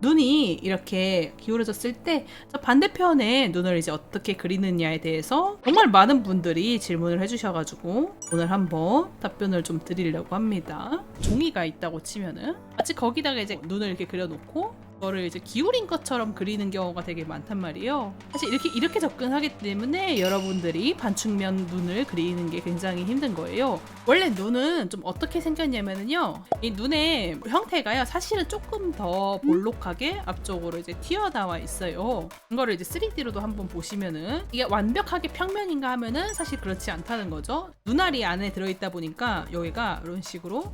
눈이 이렇게 기울어졌을 때 저 반대편에 눈을 이제 어떻게 그리느냐에 대해서 정말 많은 분들이 질문을 해주셔가지고 오늘 한번 답변을 좀 드리려고 합니다. 종이가 있다고 치면은 마치 거기다가 이제 눈을 이렇게 그려놓고 그거를 이제 기울인 것처럼 그리는 경우가 되게 많단 말이에요. 사실 이렇게 접근하기 때문에 여러분들이 반축면 눈을 그리는 게 굉장히 힘든 거예요. 원래 눈은 좀 어떻게 생겼냐면요, 이 눈의 형태가요 사실은 조금 더 볼록하게 앞쪽으로 이제 튀어나와 있어요. 이거를 이제 3D로도 한번 보시면은 이게 완벽하게 평면인가 하면은 사실 그렇지 않다는 거죠. 눈알이 안에 들어있다 보니까 여기가 이런 식으로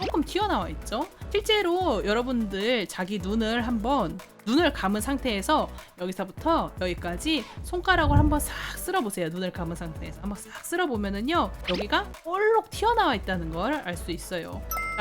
조금 튀어나와 있죠. 실제로 여러분들 자기 눈을 감은 상태에서 여기서부터 여기까지 손가락을 한번 싹 쓸어보세요. 눈을 감은 상태에서 한번 싹 쓸어보면은요, 여기가 볼록 튀어나와 있다는 걸 알 수 있어요.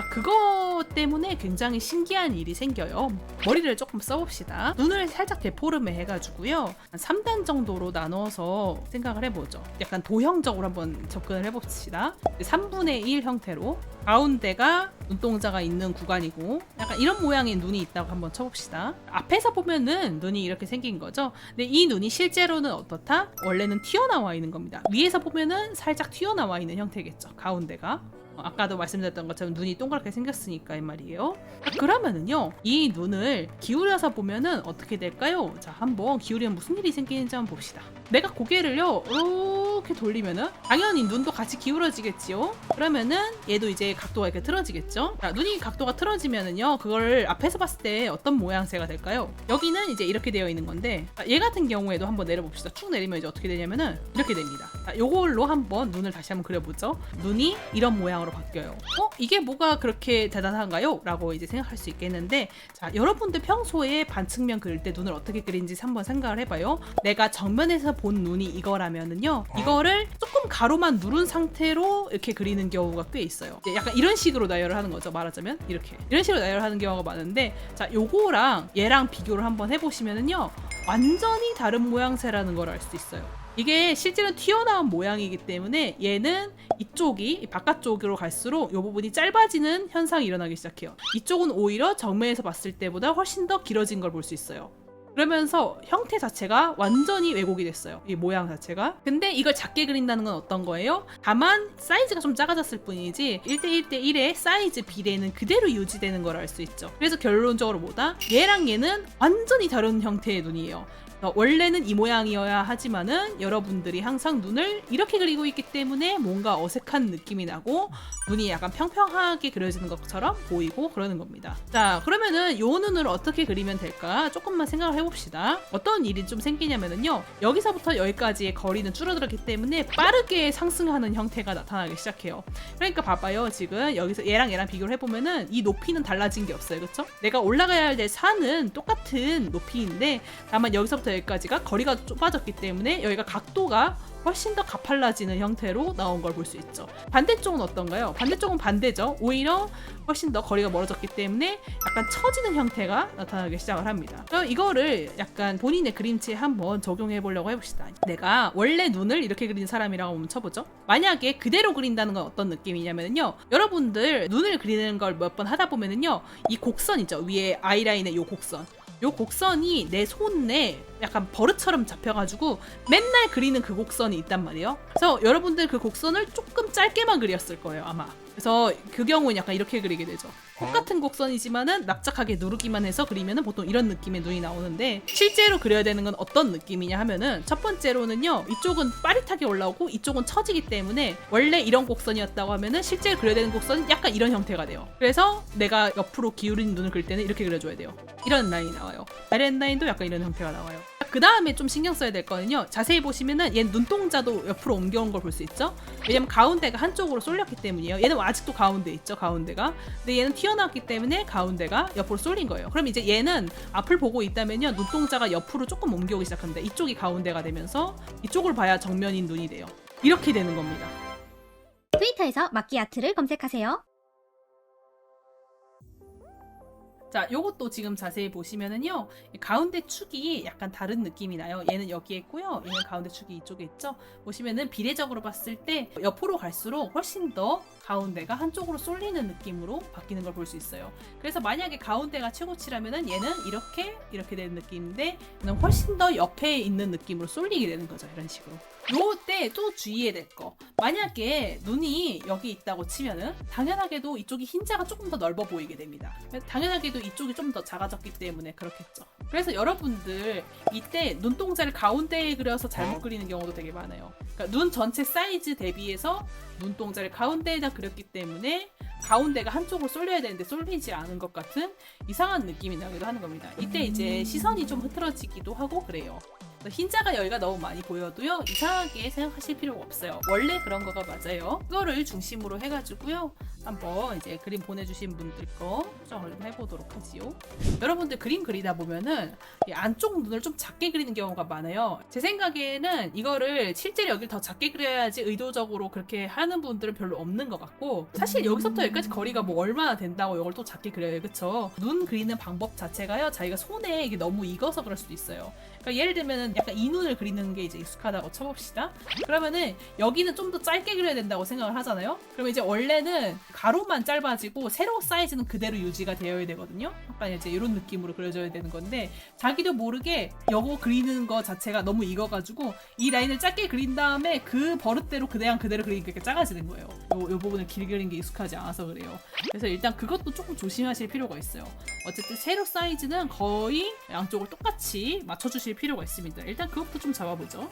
그거 때문에 굉장히 신기한 일이 생겨요. 머리를 조금 써봅시다. 눈을 살짝 데포르메 해가지고요, 한 3단 정도로 나눠서 생각을 해보죠. 약간 도형적으로 한번 접근을 해봅시다. 3분의 1 형태로 가운데가 눈동자가 있는 구간이고 약간 이런 모양의 눈이 있다고 한번 쳐봅시다. 앞에서 보면은 눈이 이렇게 생긴 거죠. 근데 이 눈이 실제로는 어떻다? 원래는 튀어나와 있는 겁니다. 위에서 보면은 살짝 튀어나와 있는 형태겠죠, 가운데가. 아까도 말씀드렸던 것처럼 눈이 동그랗게 생겼으니까 이 말이에요. 그러면은요, 이 눈을 기울여서 보면은 어떻게 될까요? 자, 한번 기울이면 무슨 일이 생기는지 한번 봅시다. 내가 고개를요 이렇게 돌리면은 당연히 눈도 같이 기울어지겠지요. 그러면은 얘도 이제 각도가 이렇게 틀어지겠죠. 자, 눈이 각도가 틀어지면은요, 그걸 앞에서 봤을 때 어떤 모양새가 될까요? 여기는 이제 이렇게 되어 있는 건데, 자, 얘 같은 경우에도 한번 내려봅시다. 쭉 내리면 이제 어떻게 되냐면은 이렇게 됩니다. 자, 요걸로 한번 눈을 다시 한번 그려보죠. 눈이 이런 모양으로 바뀌어요. 이게 뭐가 그렇게 대단한가요? 라고 이제 생각할 수 있겠는데, 자, 여러분들 평소에 반측면 그릴 때 눈을 어떻게 그리는지 한번 생각을 해봐요. 내가 정면에서 본 눈이 이거라면은요, 이거를 조금 가로만 누른 상태로 이렇게 그리는 경우가 꽤 있어요. 약간 이런 식으로 나열을 하는 거죠. 말하자면 이런 식으로 나열을 하는 경우가 많은데, 자, 요거랑 얘랑 비교를 한번 해보시면은요, 완전히 다른 모양새라는 걸 알 수 있어요. 이게 실제로 튀어나온 모양이기 때문에 얘는 이쪽이 바깥쪽으로 갈수록 이 부분이 짧아지는 현상이 일어나기 시작해요. 이쪽은 오히려 정면에서 봤을 때보다 훨씬 더 길어진 걸 볼 수 있어요. 그러면서 형태 자체가 완전히 왜곡이 됐어요, 이 모양 자체가. 근데 이걸 작게 그린다는 건 어떤 거예요? 다만 사이즈가 좀 작아졌을 뿐이지 1대1대1의 사이즈 비례는 그대로 유지되는 걸 알 수 있죠. 그래서 결론적으로 뭐다? 얘랑 얘는 완전히 다른 형태의 눈이에요. 원래는 이 모양이어야 하지만은 여러분들이 항상 눈을 이렇게 그리고 있기 때문에 뭔가 어색한 느낌이 나고 눈이 약간 평평하게 그려지는 것처럼 보이고 그러는 겁니다. 자, 그러면은 요 눈을 어떻게 그리면 될까 조금만 생각을 해봅시다. 어떤 일이 좀 생기냐면은요, 여기서부터 여기까지의 거리는 줄어들었기 때문에 빠르게 상승하는 형태가 나타나기 시작해요. 그러니까 봐봐요. 지금 여기서 얘랑 비교를 해보면은 이 높이는 달라진 게 없어요. 그쵸? 내가 올라가야 될 산은 똑같은 높이인데 다만 여기서부터 여기까지가 거리가 좁아졌기 때문에 여기가 각도가 훨씬 더 가팔라지는 형태로 나온 걸 볼 수 있죠. 반대쪽은 어떤가요? 반대쪽은 반대죠. 오히려 훨씬 더 거리가 멀어졌기 때문에 약간 처지는 형태가 나타나기 시작을 합니다. 그럼 이거를 약간 본인의 그림체에 한번 적용해 보려고 해봅시다. 내가 원래 눈을 이렇게 그린 사람이라고 한번 쳐보죠. 만약에 그대로 그린다는 건 어떤 느낌이냐면요, 여러분들 눈을 그리는 걸 몇 번 하다 보면은요, 이 곡선 있죠, 위에 아이라인의 요 곡선이 내 손에 약간 버릇처럼 잡혀가지고 맨날 그리는 그 곡선이 있단 말이에요. 그래서 여러분들 그 곡선을 조금 짧게만 그렸을 거예요, 아마. 그래서 그 경우는 약간 이렇게 그리게 되죠. 똑같은 곡선이지만은 납작하게 누르기만 해서 그리면은 보통 이런 느낌의 눈이 나오는데, 실제로 그려야 되는 건 어떤 느낌이냐 하면은, 첫 번째로는요, 이쪽은 빠릿하게 올라오고 이쪽은 처지기 때문에 원래 이런 곡선이었다고 하면은 실제로 그려야 되는 곡선은 약간 이런 형태가 돼요. 그래서 내가 옆으로 기울인 눈을 그릴 때는 이렇게 그려줘야 돼요. 이런 라인이 나와요. 다른 라인도 약간 이런 형태가 나와요. 그 다음에 좀 신경 써야 될 거는요, 자세히 보시면은 얘 눈동자도 옆으로 옮겨온 걸 볼 수 있죠. 왜냐면 가운데가 한쪽으로 쏠렸기 때문이에요. 얘는 아직도 가운데 있죠, 가운데가. 근데 얘는 튀어나왔기 때문에 가운데가 옆으로 쏠린 거예요. 그럼 이제 얘는 앞을 보고 있다면요, 눈동자가 옆으로 조금 옮겨오기 시작합니다. 이쪽이 가운데가 되면서 이쪽을 봐야 정면인 눈이 돼요. 이렇게 되는 겁니다. 트위터에서 마끼아트를 검색하세요. 자, 요것도 지금 자세히 보시면은요, 가운데 축이 약간 다른 느낌이 나요. 얘는 여기에 있고요. 얘는 가운데 축이 이쪽에 있죠. 보시면은 비례적으로 봤을 때 옆으로 갈수록 훨씬 더 가운데가 한쪽으로 쏠리는 느낌으로 바뀌는 걸 볼 수 있어요. 그래서 만약에 가운데가 최고치라면은 얘는 이렇게 되는 느낌인데, 얘는 훨씬 더 옆에 있는 느낌으로 쏠리게 되는 거죠. 이런 식으로. 요때 또 주의해야 될 거. 만약에 눈이 여기 있다고 치면은 당연하게도 이쪽이 흰자가 조금 더 넓어 보이게 됩니다. 당연하게도 이쪽이 좀 더 작아졌기 때문에 그렇겠죠. 그래서 여러분들 이때 눈동자를 가운데에 그려서 잘못 그리는 경우도 되게 많아요. 그러니까 눈 전체 사이즈 대비해서 눈동자를 가운데에다 그렸기 때문에 가운데가 한쪽으로 쏠려야 되는데 쏠리지 않은 것 같은 이상한 느낌이 나기도 하는 겁니다. 이때 이제 시선이 좀 흐트러지기도 하고 그래요. 흰자가 여기가 너무 많이 보여도요, 이상하게 생각하실 필요가 없어요. 원래 그런 거가 맞아요. 그거를 중심으로 해가지고요, 한번 이제 그림 보내주신 분들 거 수정을 좀 해보도록 하지요. 여러분들 그림 그리다 보면은 이 안쪽 눈을 좀 작게 그리는 경우가 많아요. 제 생각에는 이거를 실제로 여기를 더 작게 그려야지 의도적으로 그렇게 하는 분들은 별로 없는 것 같고, 사실 여기서부터 여기까지 거리가 뭐 얼마나 된다고 이걸 또 작게 그려요, 그쵸? 눈 그리는 방법 자체가요, 자기가 손에 이게 너무 익어서 그럴 수도 있어요. 그러니까 예를 들면은 약간 이 눈을 그리는 게 이제 익숙하다고 쳐봅시다. 그러면은 여기는 좀 더 짧게 그려야 된다고 생각을 하잖아요. 그러면 이제 원래는 가로만 짧아지고 세로 사이즈는 그대로 유지가 되어야 되거든요. 약간 이제 이런 느낌으로 그려져야 되는 건데, 자기도 모르게 요거 그리는 거 자체가 너무 익어가지고 이 라인을 짧게 그린 다음에 그 버릇대로 그대로 그리니까 이렇게 작아지는 거예요. 요 부분을 길게 그린 게 익숙하지 않아서 그래요. 그래서 일단 그것도 조금 조심하실 필요가 있어요. 어쨌든 세로 사이즈는 거의 양쪽을 똑같이 맞춰주실 필요가 있습니다. 일단 그것부터 좀 잡아보죠.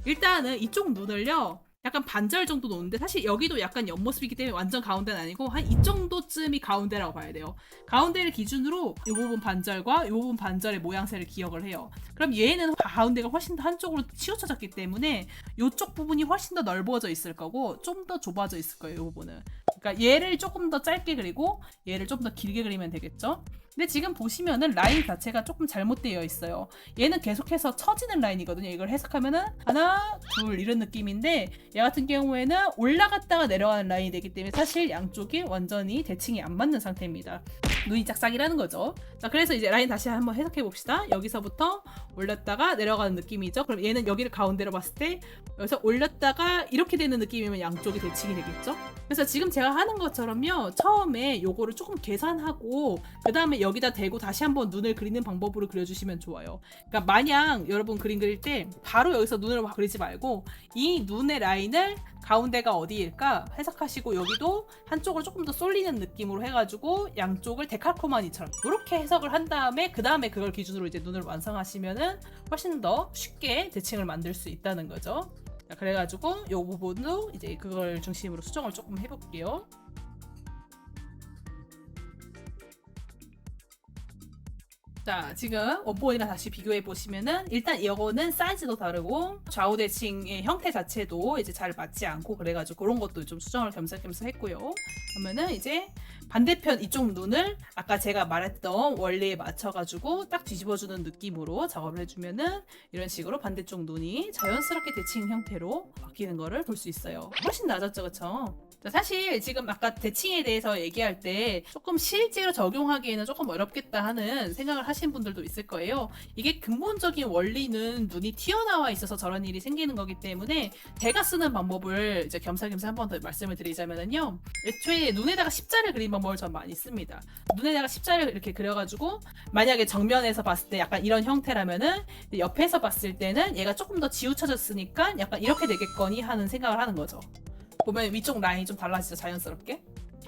일단은 이쪽 눈을요, 약간 반절 정도 놓는데, 사실 여기도 약간 옆모습이기 때문에 완전 가운데는 아니고 한 이 정도쯤이 가운데라고 봐야 돼요. 가운데를 기준으로 이 부분 반절과 이 부분 반절의 모양새를 기억을 해요. 그럼 얘는 가운데가 훨씬 더 한쪽으로 치우쳐졌기 때문에 이쪽 부분이 훨씬 더 넓어져 있을 거고 좀 더 좁아져 있을 거예요, 이 부분은. 그러니까 얘를 조금 더 짧게 그리고 얘를 좀 더 길게 그리면 되겠죠. 근데 지금 보시면은 라인 자체가 조금 잘못되어 있어요. 얘는 계속해서 처지는 라인이거든요. 이걸 해석하면은 하나, 둘 이런 느낌인데, 얘 같은 경우에는 올라갔다가 내려가는 라인이 되기 때문에 사실 양쪽이 완전히 대칭이 안 맞는 상태입니다. 눈이 짝짝이라는 거죠. 자, 그래서 이제 라인 다시 한번 해석해 봅시다. 여기서부터 올렸다가 내려가는 느낌이죠. 그럼 얘는 여기를 가운데로 봤을 때 여기서 올렸다가 이렇게 되는 느낌이면 양쪽이 대칭이 되겠죠. 그래서 지금 제가 하는 것처럼요, 처음에 요거를 조금 계산하고 그 다음에 여기다 대고 다시 한번 눈을 그리는 방법으로 그려주시면 좋아요. 그러니까 마냥 여러분 그림 그릴 때 바로 여기서 눈을 그리지 말고 이 눈의 라인을 가운데가 어디일까 해석하시고 여기도 한쪽을 조금 더 쏠리는 느낌으로 해가지고 양쪽을 데칼코마니처럼 이렇게 해석을 한 다음에 그 다음에 그걸 기준으로 이제 눈을 완성하시면은 훨씬 더 쉽게 대칭을 만들 수 있다는 거죠. 자, 그래가지고 이 부분도 이제 그걸 중심으로 수정을 조금 해볼게요. 자, 지금 원본이랑 다시 비교해 보시면은 일단 이거는 사이즈도 다르고 좌우 대칭의 형태 자체도 이제 잘 맞지 않고 그래가지고 그런 것도 좀 수정을 겸사겸사 했고요. 그러면은 이제 반대편 이쪽 눈을 아까 제가 말했던 원리에 맞춰가지고 딱 뒤집어주는 느낌으로 작업을 해주면은 이런 식으로 반대쪽 눈이 자연스럽게 대칭 형태로 바뀌는 거를 볼 수 있어요. 훨씬 나아졌죠, 그쵸? 사실 지금 아까 대칭에 대해서 얘기할 때 조금 실제로 적용하기에는 조금 어렵겠다 하는 생각을 하신 분들도 있을 거예요. 이게 근본적인 원리는 눈이 튀어나와 있어서 저런 일이 생기는 거기 때문에 제가 쓰는 방법을 이제 겸사겸사 한 번 더 말씀을 드리자면요. 애초에 눈에다가 십자를 그린 방법을 전 많이 씁니다. 눈에다가 십자를 이렇게 그려가지고 만약에 정면에서 봤을 때 약간 이런 형태라면은 옆에서 봤을 때는 얘가 조금 더 지우쳐졌으니까 약간 이렇게 되겠거니 하는 생각을 하는 거죠. 보면 위쪽 라인이 좀 달라지죠, 자연스럽게.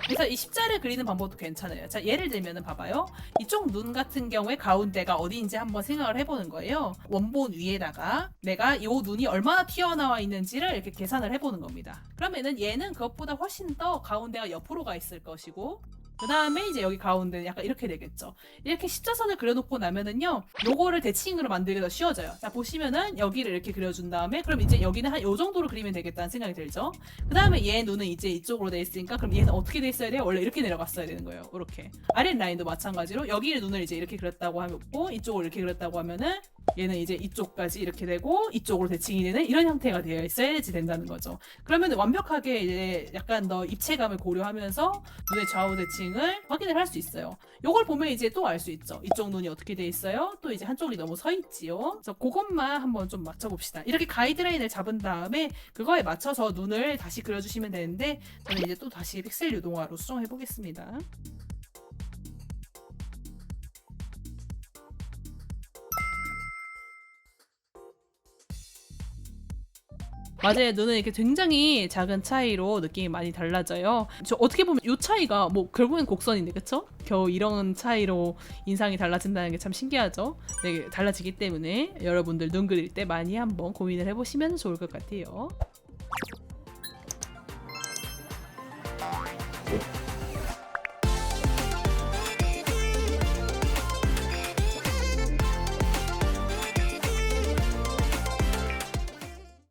그래서 이 십자를 그리는 방법도 괜찮아요. 자, 예를 들면은 봐봐요. 이쪽 눈 같은 경우에 가운데가 어디인지 한번 생각을 해보는 거예요. 원본 위에다가 내가 이 눈이 얼마나 튀어나와 있는지를 이렇게 계산을 해보는 겁니다. 그러면은 얘는 그것보다 훨씬 더 가운데가 옆으로 가 있을 것이고, 그 다음에 이제 여기 가운데 약간 이렇게 되겠죠. 이렇게 십자선을 그려놓고 나면은요, 요거를 대칭으로 만들기 더 쉬워져요. 자, 보시면은 여기를 이렇게 그려준 다음에, 그럼 이제 여기는 한 요 정도로 그리면 되겠다는 생각이 들죠. 그 다음에 얘 눈은 이제 이쪽으로 돼 있으니까, 그럼 얘는 어떻게 돼 있어야 돼요? 원래 이렇게 내려갔어야 되는 거예요. 이렇게. 아랫 라인도 마찬가지로 여기를 눈을 이제 이렇게 그렸다고 하고, 이쪽을 이렇게 그렸다고 하면은, 얘는 이제 이쪽까지 이렇게 되고 이쪽으로 대칭이 되는 이런 형태가 되어 있어야지 된다는 거죠. 그러면 완벽하게 이제 약간 더 입체감을 고려하면서 눈의 좌우 대칭을 확인을 할 수 있어요. 요걸 보면 이제 또 알 수 있죠. 이쪽 눈이 어떻게 돼 있어요? 또 이제 한쪽이 너무 서 있지요. 그래서 그것만 한번 좀 맞춰봅시다. 이렇게 가이드라인을 잡은 다음에 그거에 맞춰서 눈을 다시 그려주시면 되는데 저는 이제 또 다시 픽셀 유동화로 수정해 보겠습니다. 맞아요. 눈은 이렇게 굉장히 작은 차이로 느낌이 많이 달라져요. 저 어떻게 보면 이 차이가 뭐 결국엔 곡선인데 그쵸? 겨우 이런 차이로 인상이 달라진다는 게 참 신기하죠? 네, 달라지기 때문에 여러분들 눈 그릴 때 많이 한번 고민을 해보시면 좋을 것 같아요.